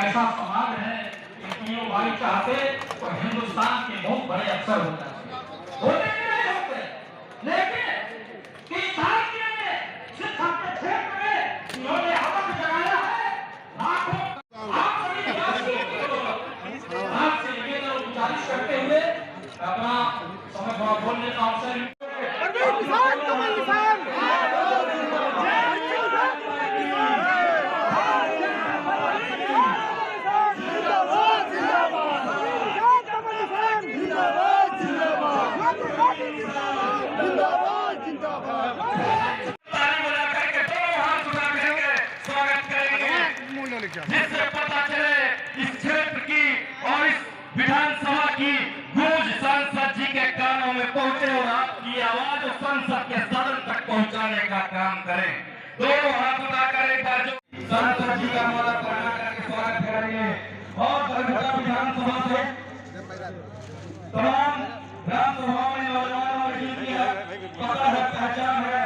ऐसा समाज है कि तीनों भाई चाहते तो हिंदुस्तान के बहुत बड़े अफसर हो जाते, होते कि नहीं होते, लेकिन 3 साल के में शिक्षा के क्षेत्र में इन्होंने हवस जगाया है। लाखों आप सभी आपसे निवेदन और गुजारिश करते हुए अपना समय बोलने का अवसर जिससे पता चले इस क्षेत्र की और इस विधानसभा की गूंज सांसद जी के कानों में पहुंचे और आपकी आवाज संसद के सदन तक पहुंचाने का काम करें। दोनों हाथ उठाकर एक बार जो सांसद जी का माला पहना करके स्वागत करेंगे और दरभंगा विधानसभा से तमाम विधानसभाओं में नौजवानों ने जीत लिया, पता है, पहचान है।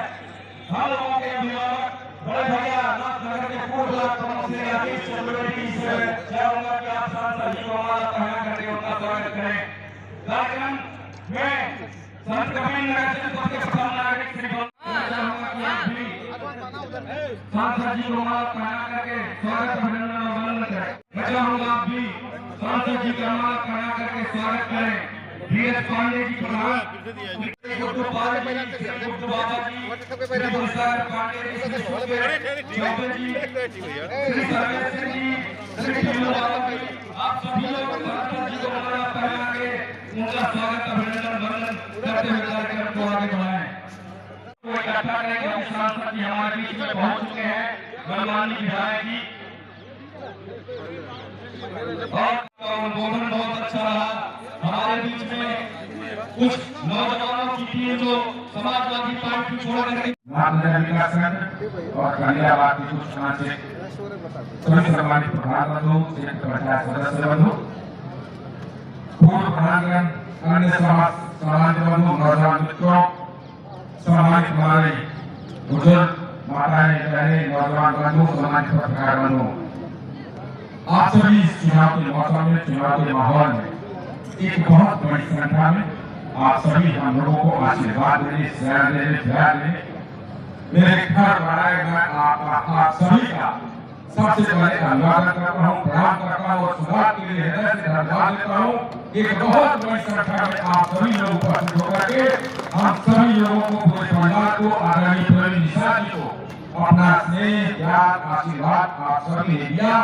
हम लोगों के अभिभावक बड़े भैया नाथनगर के पूर्व ब्लॉक प्रमुख से आदेश चतुर्वेदी से चाहूंगा कि आप सांसद जी को माला पहना करके उनका स्वागत करें। कार्यक्रम में संत कबीर नगर जनपद के प्रथम नागरिक श्री चाहूंगा कि आप भी सांसद जी को माला पहना करके स्वागत अभिनंदन और वंदन करें। मैं चाहूंगा आप भी सांसद जी का माला पहना करके स्वागत करें। धीरज पांडे जी प्रधान, गुड्डू पांडे जी, गुड्डू बाबा जी, श्री गुलजार पांडे जी, चौबे जी, श्री सर्वेश्वर जी, श्री टीलू बाबा जी, आप सभी लोग सांसद जी को माला पहना के उनका स्वागत अभिनंदन वंदन करते हुए कार्यक्रम को आगे बढ़ाएं। तो इकट्ठा करेंगे कि सांसद जी हमारे बीच में पहुंच चुके हैं, गणमान्य विधायक जी, और उद्बोधन बहुत अच्छा रहा। हमारे बीच में कुछ नौजवानों की टीम जो समाजवादी पार्टी छोड़कर नाथनगर विकास संघ और खंडियाबाद की कुछ समाज सभी सम्मानित प्रधान बंधु, संयुक्त पंचायत सदस्य बंधु, पूर्व प्रधानगण, अन्य समाज बंधु, नौजवान मित्रों, सम्मानित हमारे बुजुर्ग माताएं बहनें, नौजवान बंधु, सम्मानित पत्रकार बंधु, आप सभी इस चुनाव के मौसम में, चुनाव के माहौल में एक बहुत बड़ी संख्या में आप सभी हम लोगों को आशीर्वाद देने, प्यार देने, प्यार देने मेरे घर बनाए मैं आप सभी का सबसे पहले धन्यवाद करता हूँ, प्रणाम करता हूँ और शुरुआत के लिए हृदय से धन्यवाद देता हूँ। एक बहुत बड़ी संख्या में आप सभी लोग उपस्थित होकर के हम सभी लोगों को, पूरे परिवार को, आदरणीय प्रवीण निशा जी को अपना स्नेह, प्यार, आशीर्वाद आप सभी ने दिया।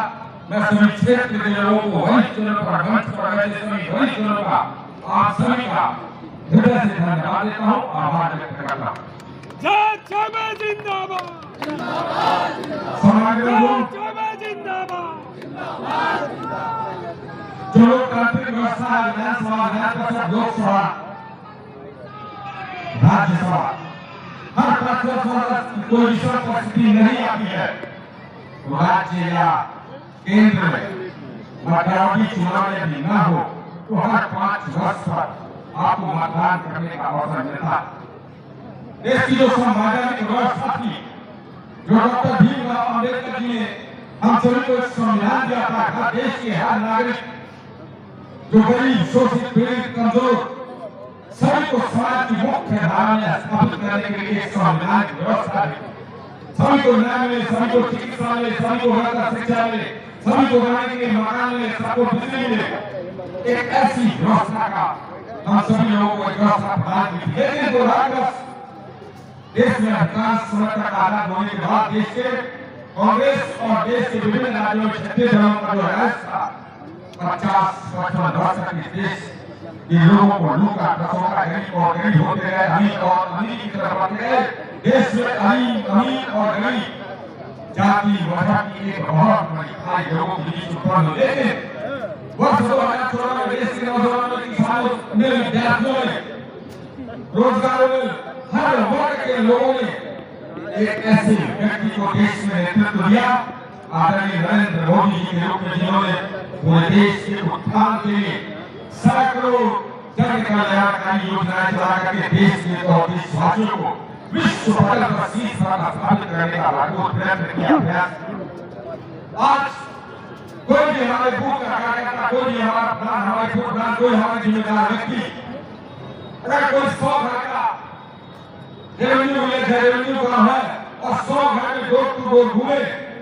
मैं सभी क्षेत्र के लोगों को वही चुनों पर मंच पर बैठे सभी वही चुनों का आप सभी का हृदय से धन्यवाद देता हूँ, आभार व्यक्त करता हूँ। जय चौबे जिंदाबाद, समाज जो लोकतांत्रिक व्यवस्था, विधानसभा, विधान परिषद, लोकसभा, राज्यसभा, हर पक्ष की कोई विषम परिस्थिति नहीं आती है, राज्य या केंद्र में मध्यावधि चुनाव यदि न हो तो हर 5 वर्ष पर आपको मतदान करने का अवसर मिलता है। देश की जो संवैधानिक व्यवस्था थी, जो डॉक्टर भीमराव अम्बेडकर जी ने हम सभी को संविधान दिया था, हर देश के हर नागरिक जो गरीब, शोषित, पीड़ित, कमजोर सभी को समाज की मुख्य धारा में स्थापित करने के लिए एक संवैधानिक व्यवस्था थी। सभी को न्याय मिले, सभी को चिकित्सा मिले, सभी को बेहतर शिक्षा मिले, सभी को रहने के लिए मकान मिले, सबको बिजली मिले, एक ऐसी व्यवस्था का हम सभी लोगों को व्यवस्था प्रदान की। लेकिन दुर्भाग्यवश देश में अधिकांश समय तक आजाद होने के बाद देश के कांग्रेस और देश के विभिन्न राज्यों में 36 जनों का जो राज था, 50-55 वर्ष तक इस देश के लोगों को लूटा, दसों गरीब होते गए, अमीर और अमीर की तरफ बढ़ते गए। देश में अमीर और गरीब जाति मजहब की एक बहुत बड़ी खाई लोगों के बीच उत्पन्न हुई। लेकिन वर्ष 2014 में देश के नौजवानों, किसानों ने, विद्यार्थियों ने, रोजगारों में हर वर्ग के लोगों ने एक ऐसे व्यक्ति को देश में नेतृत्व दिया, आदरणीय नरेंद्र मोदी जी के रूप में, जिन्होंने पूरे देश के उत्थान के लिए सैकड़ों जन कल्याणकारी योजनाएं चला करके देश के और देशवासियों को विश्व पटल पर शीर्ष स्थापित करने का भरपूर प्रयत्न किया। आज कोई भी हमारे बूथ का कार्यकर्ता, कोई भी हमारे बूथ का कोई हमारे जिम्मेदार व्यक्ति अगर कोई 100 घर का रेवेन्यू का है और 100 घर में डोर टू डोर घूमे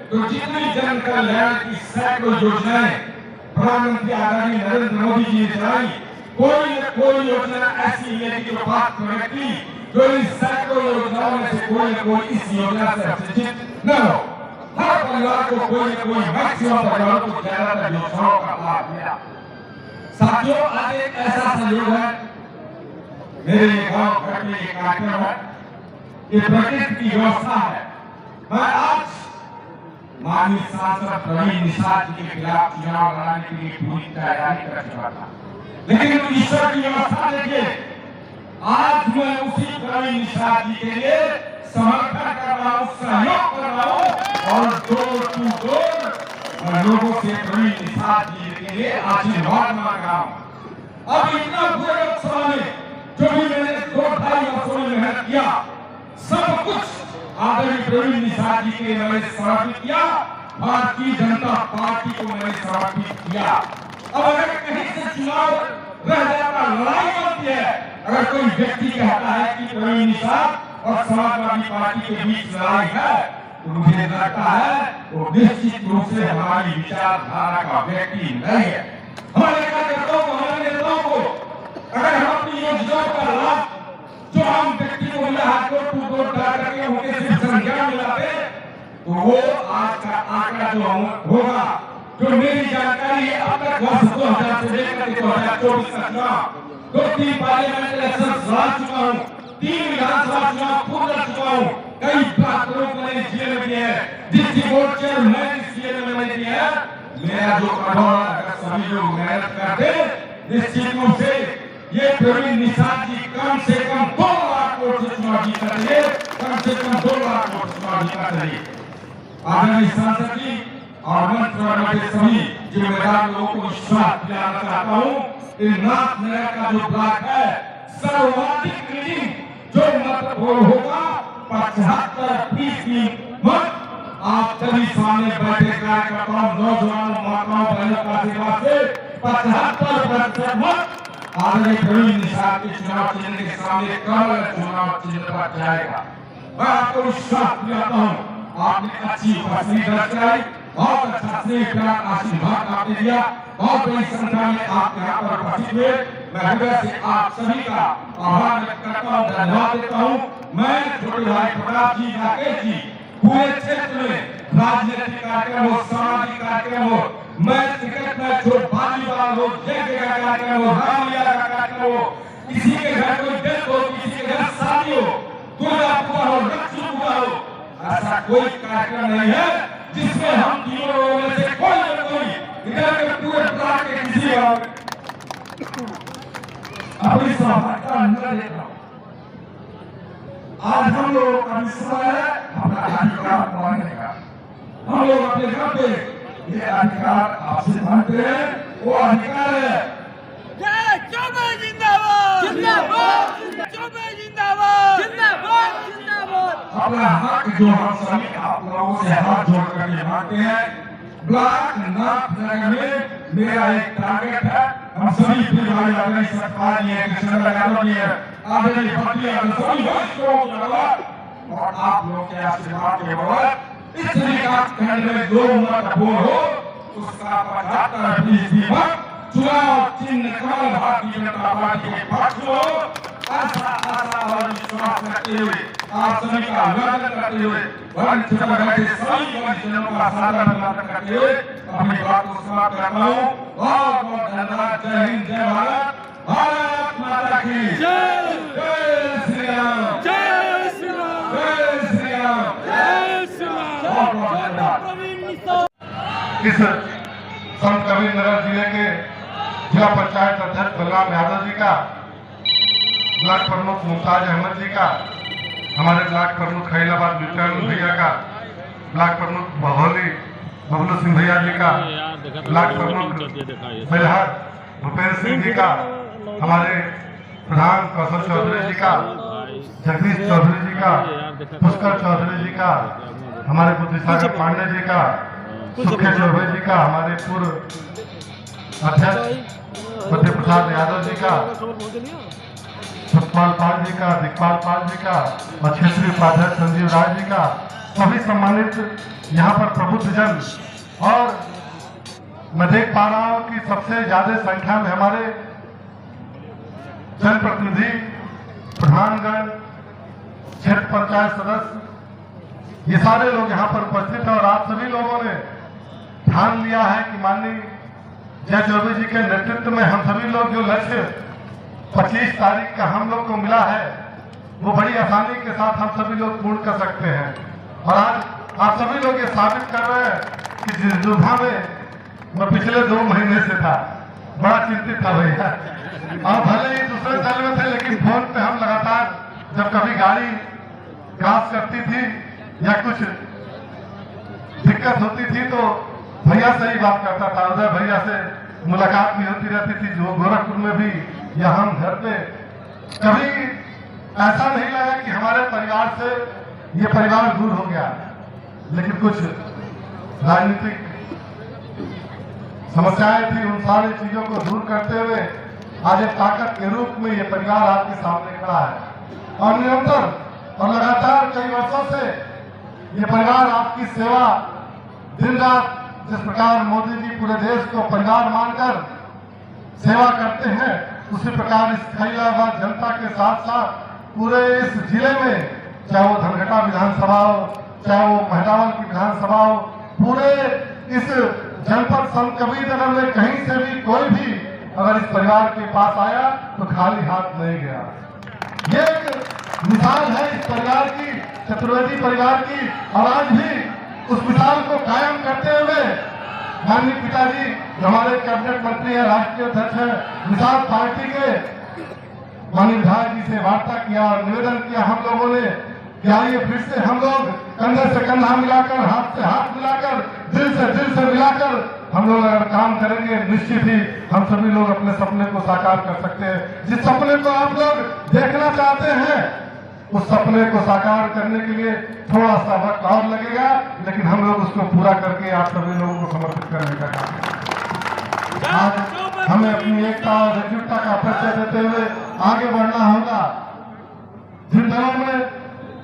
तो जितनी जन कल्याण की सैकड़ों योजनाएं प्रधानमंत्री आदरणीय नरेंद्र मोदी जी ने चलाई, कोई न कोई योजना ऐसी है जो पात्र व्यक्ति जो इन सैकड़ों योजनाओं में से कोई न कोई इस योजना से वंचित न हो। हर परिवार को कोई न कोई मैक्सिमम परिवार को ज्यादातर योजनाओं का लाभ मिला। साथियों, आज एक ऐसा संयोग है, मेरे गांव घर में एक कार्यक्रम है, ये प्रकृति की व्यवस्था है। मैं आज माननीय सांसद प्रवीण निषाद जी के खिलाफ चुनाव लड़ने के लिए पूरी तैयारी कर चुका था, लेकिन ईश्वर की व्यवस्था देखिए, आज मैं उसी प्रवीण निषाद जी के लिए समर्थन कर रहा हूँ, सहयोग कर रहा हूँ और डोर टू डोर लोगों से प्रवीण निषाद जी के लिए आशीर्वाद मांग रहा हूँ। अब इतना पूरे लोकसभा में जो भी मैंने 2-2.5 वर्षों में मेहनत किया, सब कुछ आदरणीय प्रवीण निषाद जी के लिए मैंने समर्पित किया, भारतीय जनता पार्टी को मैंने समर्पित किया। अब अगर कहीं से चुनाव रह जाता, लड़ाई होती है, अगर कोई व्यक्ति कहता है कि प्रवीण निषाद और समाजवादी पार्टी के बीच लड़ाई है, तो मुझे लगता है वो निश्चित रूप से हमारी विचारधारा का व्यक्ति नहीं है। हमारे कार्यकर्ताओं को, हमारे नेताओं को अगर हम अपनी योजनाओं का लाभ जो हम व्यक्ति को मिला है डोर टू डोर डाल करके उनके सिर्फ संज्ञान मिलाते, तो वो आज का आंकड़ा जो होगा, जो मेरी जानकारी है, अब तक वर्ष 2000 से लेकर 2024 तक चुनाव 2-3 पार्लियामेंट इलेक्शन लड़ चुका हूँ, 3 विधानसभा चुनाव खुद लड़ चुका हूँ, कई प्रांतों को मैंने जेल में दिए हैं, डिस्ट्रिक्ट बोर्ड चेयरमैन जेल में मैंने दिया है। मेरा जो अनुभव है, अगर सभी लोग मेहनत करते, निश्चित रूप से ये प्रवीण निषाद जी कम से कम 2 लाख वोट से चुनाव जीत करेंगे, कम से कम 2 लाख वोट से चुनाव जीत करेंगे। आदरणीय सांसद जी और मंच पर बैठे सभी जिम्मेदार लोगों को विश्वास दिलाना चाहता हूँ, नाथनगर का जो ब्लॉक है, सर्वाधिक रीडिंग जो मत होगा 75% मत आप सभी सामने बैठे कार्यकर्ताओं, नौजवानों, माताओं, बहनों का आशीर्वाद से 75% मत आदरणीय प्रवीण निषाद के चुनाव चिन्ह के सामने कमल चुनाव चिन्ह पर जाएगा। मैं आपको विश्वास दिलाता हूँ, आपने अच्छी उपस्थिति दर्ज कराई, बहुत अच्छा स्नेह प्यार आशीर्वाद आपने दिया, बहुत बड़ी संख्या में आप यहाँ पर उपस्थित हुए। मैं हृदय से आप सभी का आभार व्यक्त करता हूँ, धन्यवाद देता हूँ। मैं छोटे भाई प्रताप जी, राकेश जी, पूरे क्षेत्र में राजनीतिक कार्यक्रम हो, सामाजिक कार्यक्रम हो, मैच क्रिकेट मैच हो, वॉलीबॉल हो, जय का कार्यक्रम हो, रामलीला का कार्यक्रम हो, किसी के घर कोई डेथ हो, किसी के घर शादी हो, दुर्गा पूजा हो, लक्ष्मी पूजा हो, ऐसा कोई कार्यक्रम नहीं है जिसमें हम तीनों लोगों में से कोई न कोई इधर के पूरे ब्लॉक के किसी अपनी सहभागिता अंदर देख रहा हूं। आज हम लोग का विश्वास है अपना अधिकार मांगने का, हम लोग अपने घर पे ये अधिकार आपसे मांगते हैं, वो अधिकार है। जय चौबे जिंदाबाद, जिंदाबाद, चौबे जिंदाबाद, जिंदाबाद, जिंदाबाद। अपना हक जो हम सभी आप लोगों से हाथ जोड़ कर मांगते हैं, ब्लॉक नाथनगर में मेरा एक टारगेट है, हम सभी भाई आदरणीय सरकार ने कृष्ण यादव जी आदरणीय भक्ति सभी वरिष्ठों के बगैर और आप लोग के आशीर्वाद के बगैर इस विकास खंड में जो मत बोल हो उसका 75% मत चुनाव चिन्ह कमल भारतीय जनता पार्टी के पक्ष में हो। ऐसा आशा और विश्वास रखते हुए आप सभी का अभिनंदन करते हुए मंच पर बैठे सभी वरिष्ठजनों का सादर अभिनंदन करते हुए अपनी बात को समाप्त करता हूँ। बहुत बहुत धन्यवाद। जय हिंद, जय भारत, भारत माता की जय, जय श्री राम, जय श्री राम, जय श्री राम, जय श्री राम। बहुत बहुत धन्यवाद। प्रवीण निषाद इस संत कबीरनगर जिले के जिला पंचायत अध्यक्ष बलराम यादव जी का, ब्लॉक प्रमुख मुमताज अहमद जी का, हमारे ब्लॉक प्रमुख खैलाबाद विक्रम भैया का, ब्लॉक प्रमुख बबलू सिंह भैया जी का, ब्लॉक प्रमुख बेलहर भूपेंद्र सिंह जी का, हमारे प्रधान कौशल चौधरी जी का, जगदीश चौधरी जी का, पुष्कर चौधरी जी का, हमारे बुद्धिसागर पांडे जी का, सुखे चौबे जी का, हमारे पूर्व अध्यक्ष मध्य प्रसाद यादव जी का, सुखपाल पाल जी का, दिखपाल पाल जी का और क्षेत्रीय उपाध्यक्ष संजीव राय जी का, सभी सम्मानित यहाँ पर प्रबुद्धजन, और मैं देख पा रहा हूँ कि सबसे ज्यादा संख्या में हमारे जनप्रतिनिधि, प्रधानगण, क्षेत्र पंचायत सदस्य, ये सारे लोग यहाँ पर उपस्थित हैं। और आप सभी लोगों ने ठान लिया है कि माननीय जय चौबे जी के नेतृत्व में हम सभी लोग जो लक्ष्य 25 तारीख का हम लोग को मिला है वो बड़ी आसानी के साथ हम सभी लोग पूर्ण कर सकते हैं। और आज आप सभी लोग ये साबित कर रहे हैं कि जिस दुविधा में मैं पिछले 2 महीने से था, बड़ा चिंतित था भैया, और भले ही दूसरे दल में थे, लेकिन फोन पे हम लगातार जब कभी गाड़ी क्रॉस करती थी या कुछ दिक्कत होती थी तो भैया से ही बात करता था। उधर भैया से मुलाकात भी होती रहती थी, जो गोरखपुर में भी या हम घर पे। कभी ऐसा नहीं लगा कि हमारे परिवार से ये परिवार दूर हो गया, लेकिन कुछ राजनीतिक समस्याएं थी, उन सारी चीजों को दूर करते हुए आज एक ताकत के रूप में ये परिवार आपके सामने खड़ा है। और निरंतर और लगातार कई वर्षों से ये परिवार आपकी सेवा दिन रात, जिस प्रकार मोदी जी पूरे देश को परिवार मानकर सेवा करते हैं, उसी प्रकार इस खैराबाद जनता के साथ साथ पूरे इस जिले में, चाहे वो धनघटा विधानसभा हो, चाहे वो महिलावल की विधानसभा हो, पूरे इस जनपद संत कबीरनगर में कहीं से भी कोई भी अगर इस परिवार के पास आया तो खाली हाथ नहीं गया। ये एक मिसाल है इस परिवार की, चतुर्वेदी परिवार की। और आज भी उस मिसाल को कायम करते हुए माननीय पिताजी जो हमारे कैबिनेट मंत्री हैं, राष्ट्रीय अध्यक्ष हैं, मिसाल पार्टी के माननीय विधायक जी से वार्ता किया और निवेदन किया हम लोगों ने कि आइए फिर से हम लोग कंधे से कंधा मिलाकर, हाथ से हाथ मिलाकर, दिल से मिलाकर हम लोग अगर काम करेंगे, निश्चित ही हम सभी लोग अपने सपने को साकार कर सकते हैं। जिस सपने को आप लोग देखना चाहते हैं, उस सपने को साकार करने के लिए थोड़ा सा वक्त और लगेगा, लेकिन हम लोग उसको पूरा करके आप सभी लोगों को समर्पित करने का काम करेंगे। आज हमें अपनी एकता और एकजुटता का परिचय देते हुए आगे बढ़ना होगा। जिन दलों में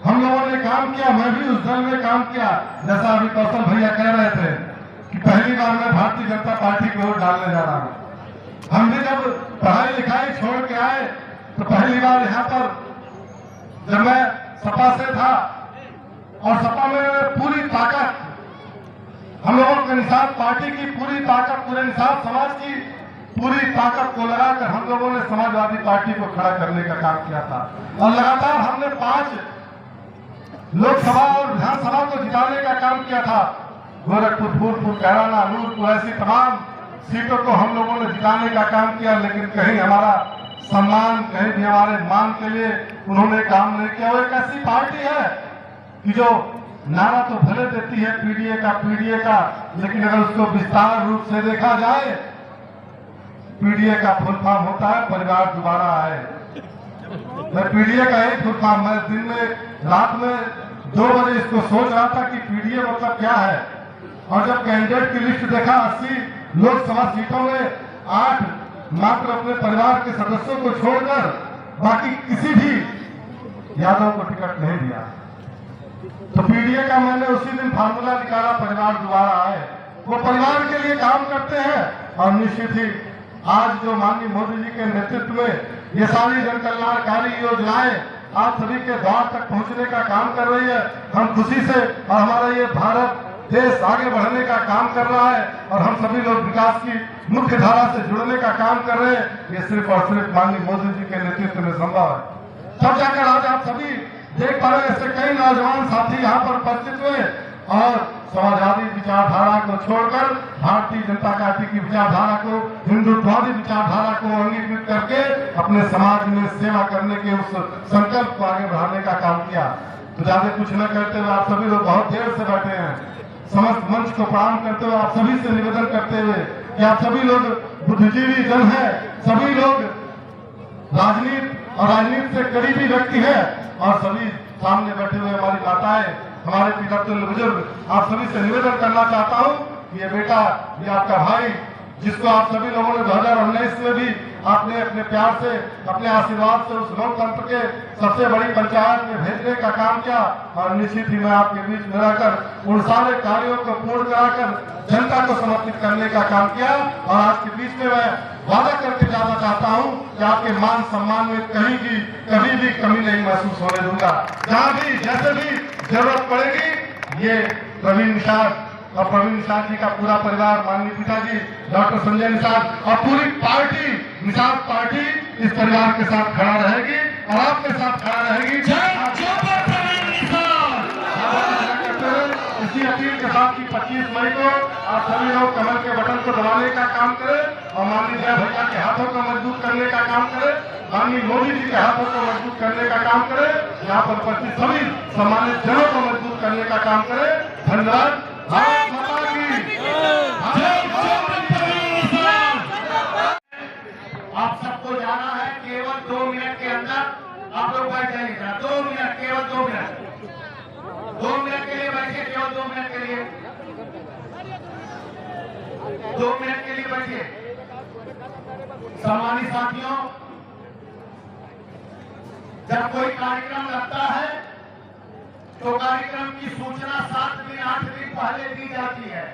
हम लोगों ने काम किया, मैं भी उस दल में काम किया, जैसा अभी कौशल भैया कह रहे थे कि पहली बार मैं भारतीय जनता पार्टी को वोट डालने जा रहा हूँ। हम भी जब पढ़ाई लिखाई छोड़ के आए तो पहली बार यहाँ पर जब मैं सपा से था, और सपा में पूरी ताकत हम लोगों के निषाद पार्टी की पूरी ताकत, पूरे निषाद समाज की पूरी ताकत को लगाकर हम लोगों ने समाजवादी पार्टी को खड़ा करने का काम किया था। और लगातार हमने 5 लोकसभा और विधानसभा को जिताने का काम किया था। गोरखपुर, फूलपुर, कैराना, नूरपुर, ऐसी तमाम सीटों को हम लोगों ने जिताने का काम किया, लेकिन कहीं हमारा सम्मान, कहीं भी हमारे मान के लिए उन्होंने काम नहीं किया। वो एक ऐसी पार्टी है कि जो नारा तो भले देती है पीडीए का, लेकिन अगर उसको विस्तार रूप से देखा जाए, पीडीए का फुल फॉर्म होता है परिवार दोबारा आए। मैं पीडीए का एक फुल फॉर्म, मैं दिन में रात में 2 बजे इसको सोच रहा था कि पीडीए मतलब क्या है। और जब कैंडिडेट की लिस्ट देखा, 80 लोकसभा सीटों में 8 मात्र अपने परिवार के सदस्यों को छोड़कर बाकी किसी भी यादव को टिकट नहीं दिया। तो पीडीए का मैंने उसी दिन फार्मूला निकाला, परिवार दोबारा आए। वो परिवार के लिए काम करते हैं, और निश्चित ही आज जो माननीय मोदी जी के नेतृत्व में ये सारी जन कल्याणकारी योजनाएं आप सभी के द्वार तक पहुंचने का काम कर रही है, हम खुशी से, और हमारा ये भारत देश आगे बढ़ने का काम कर रहा है, और हम सभी लोग विकास की मुख्य धारा से जुड़ने का काम कर रहे हैं। ये सिर्फ और सिर्फ माननीय मोदी जी के नेतृत्व में संभव है। तब जाकर आज आप सभी देख पा रहे हैं, ऐसे कई नौजवान साथी यहाँ पर उपस्थित हुए और समाजवादी विचारधारा को छोड़कर भारतीय जनता पार्टी की विचारधारा को, हिंदुत्ववादी विचारधारा को अंगीकृत करके अपने समाज में सेवा करने के उस संकल्प को आगे बढ़ाने का काम किया। तो ज्यादा कुछ न करते हुए आप सभी लोग बहुत देर से बैठे हैं, समस्त मंच को प्रणाम करते हुए आप सभी से निवेदन करते हुए कि आप सभी लोग बुद्धिजीवी जन हैं, सभी लोग राजनीति और राजनीति से करीबी व्यक्ति है, और सभी सामने बैठे हुए हमारी माताएं, हमारे पिता तुल्य बुजुर्ग, आप सभी से निवेदन करना चाहता हूं ये बेटा, ये आपका भाई, जिसको आप सभी लोगों ने 2019 में भी आपने अपने प्यार से, अपने आशीर्वाद से उस लोकतंत्र के सबसे बड़ी पंचायत में भेजने का काम किया। और निश्चित ही मैं आपके बीच में रहकर उन सारे कार्यों को पूर्ण कराकर जनता को समर्पित करने का काम किया। और आज के बीच में मैं वादा करके जाना चाहता हूं कि आपके मान सम्मान में कभी भी कमी नहीं महसूस होने दूंगा। जहां भी जैसे भी जरूरत पड़ेगी, ये प्रवीण निषाद और प्रवीण निषाद जी का पूरा परिवार, माननीय पिताजी डॉक्टर संजय निषाद और पूरी पार्टी, निषाद पार्टी इस परिवार के साथ खड़ा रहेगी और आपके साथ खड़ा रहेगी। इसी अपील के साथ की 25 मई को आप सभी लोग कमल के बटन को दबाने का काम करें और माननीय जय भैया के हाथों को मजबूत करने का काम करें, माननीय मोदी जी के हाथों को मजबूत करने का काम करें, यहाँ पर उपस्थित सभी सम्मानित जनों को मजबूत करने का काम करें। धन्यवाद। आप सबको जाना है, केवल 2 मिनट के अंदर आप लोग बैठ जाइएगा। 2 मिनट, केवल 2 मिनट, 2 मिनट के लिए बैठिए, केवल 2 मिनट के लिए, 2 मिनट के लिए बैठिए। सम्मानित साथियों, जब कोई कार्यक्रम लगता है तो कार्यक्रम की सूचना 7 दिन 8 दिन पहले दी जाती है।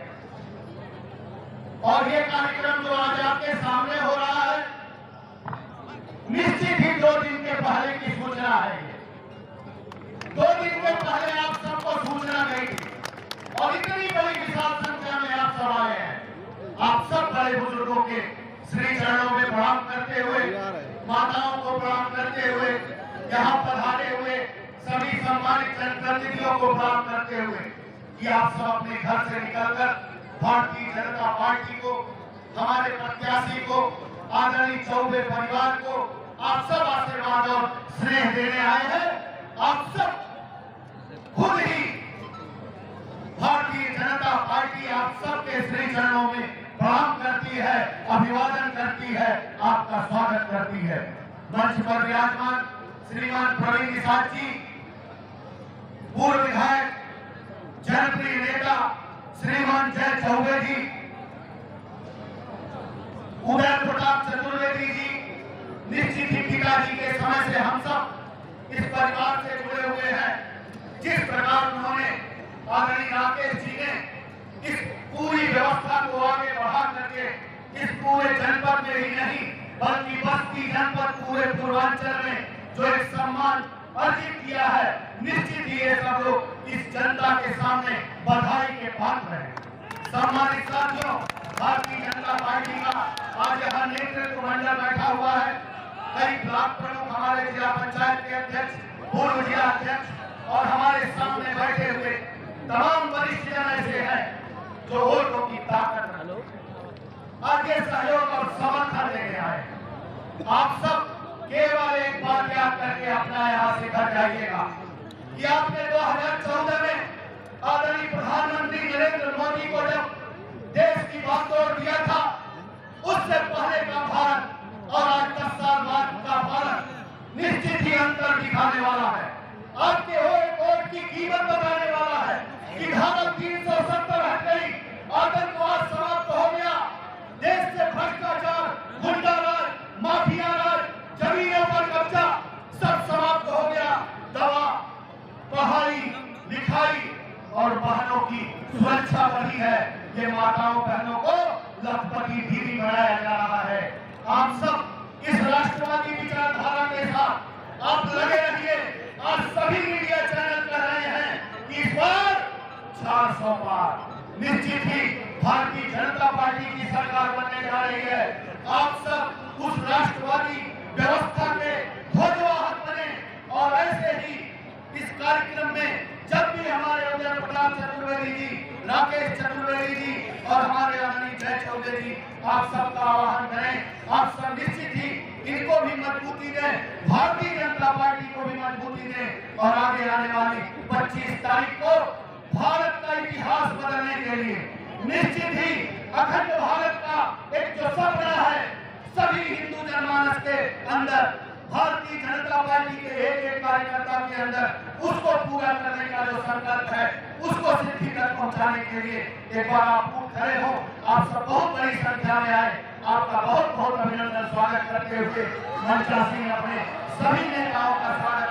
और ये कार्यक्रम जो आज आपके सामने हो रहा है, निश्चित ही 2 दिन के पहले की सूचना है। 2 दिन के पहले आप सबको सूचना गई और इतनी बड़ी विशाल संख्या में आप सब आए हैं। आप सब बड़े बुजुर्गों के श्री चरणों में प्रणाम करते हुए, माताओं को प्रणाम करते हुए, यहाँ पधारे हुए सभी सम्मानित जनप्रतिनिधियों को प्रणाम करते हुए कि आप सब अपने घर से निकलकर भारतीय जनता पार्टी को, हमारे प्रत्याशी को, आदरणीय चौबे परिवार को आप सब आशीर्वाद और स्नेह देने आए हैं। आप सब खुद ही भारतीय जनता पार्टी आप सबके श्री चरणों में प्रणाम करती है, अभिवादन करती है, आपका स्वागत करती है। मंच पर विराजमान श्रीमान प्रवीण निषाद जी, पूर्व विधायक, जनप्रिय नेता श्रीमान जय चौबे जी, उदय प्रताप चतुर्वेदी जी, निश्चित ही पिताजी के समय से हम सब इस परिवार से जुड़े हुए हैं। जिस प्रकार उन्होंने, आदरणीय राकेश जी ने इस पूरी व्यवस्था को आगे बढ़ा करके इस पूरे जनपद में ही नहीं बल्कि बस्ती जनपद पूरे पूर्वांचल में जो एक सम्मान अर्जित किया है, निश्चित ही ये सब लोग इस जनता के सामने बधाई के पात्र हैं। सम्मानित साथियों, भारतीय जनता पार्टी का आज यहाँ नेतृत्व मंडल बैठा हुआ है। कई ब्लॉक प्रमुख, हमारे जिला पंचायत के अध्यक्ष, पूर्व जिला अध्यक्ष और हमारे सामने बैठे हुए तमाम वरिष्ठ जन ऐसे हैं जो वोटों की ताकत आगे सहयोग और समर्थन देने आए। आप सब केवल एक बार याद करके अपना यहाँ से घर जाइएगा कि आपने 2014 में आदरणीय प्रधानमंत्री नरेंद्र मोदी को जब देश की बागडोर दिया था, उससे पहले का भारत और आज 10 साल बाद का भारत निश्चित ही अंतर दिखाने वाला है। आपके वोट की कीमत बताने वाला है कि धारा 370 हट गई, आतंकवाद समाप्त हो गया, देश से भ्रष्टाचार, गुंडा राज, माफिया राज, जमीनों पर कब्जा सब समाप्त हो गया। दवा, पढ़ाई लिखाई और बहनों की सुरक्षा बढ़ी है। ये माताओं बहनों को लखपति दीदी बनाया जा रहा है। आप सब इस राष्ट्रवादी विचारधारा के साथ आप लगे रहिए। आज सभी मीडिया चैनल कह रहे हैं कि इस बार 400 पार निश्चित ही भारतीय जनता पार्टी की सरकार बनने जा रही है। आप सब उस राष्ट्रवादी व्यवस्था के ध्वजवाहक बने और ऐसे ही इस कार्यक्रम में जब भी हमारे उदय प्रताप चतुर्वेदी जी, राकेश चतुर्वेदी जी और हमारे आदरणीय जय चौबे जी आप सबका आह्वान करें। आप सब निश्चित ही इनको भी मजबूती दें, भारतीय जनता पार्टी को भी मजबूती दें और आगे आने वाली 25 तारीख को भारत का इतिहास बदलने के लिए निश्चित ही अखंड भारत का एक जो सपना है सभी हिंदू जनमानस के अंदर, भारतीय जनता पार्टी के एक एक कार्यकर्ता के अंदर उसको पूरा करने का जो संकल्प है उसको सिद्धि तक पहुंचाने के लिए एक बार आप उठ खड़े हो। आप सब बहुत बड़ी संख्या में आए, आपका बहुत बहुत अभिनंदन। स्वागत करते हुए मंचासीन अपने सभी नेताओं का स्वागत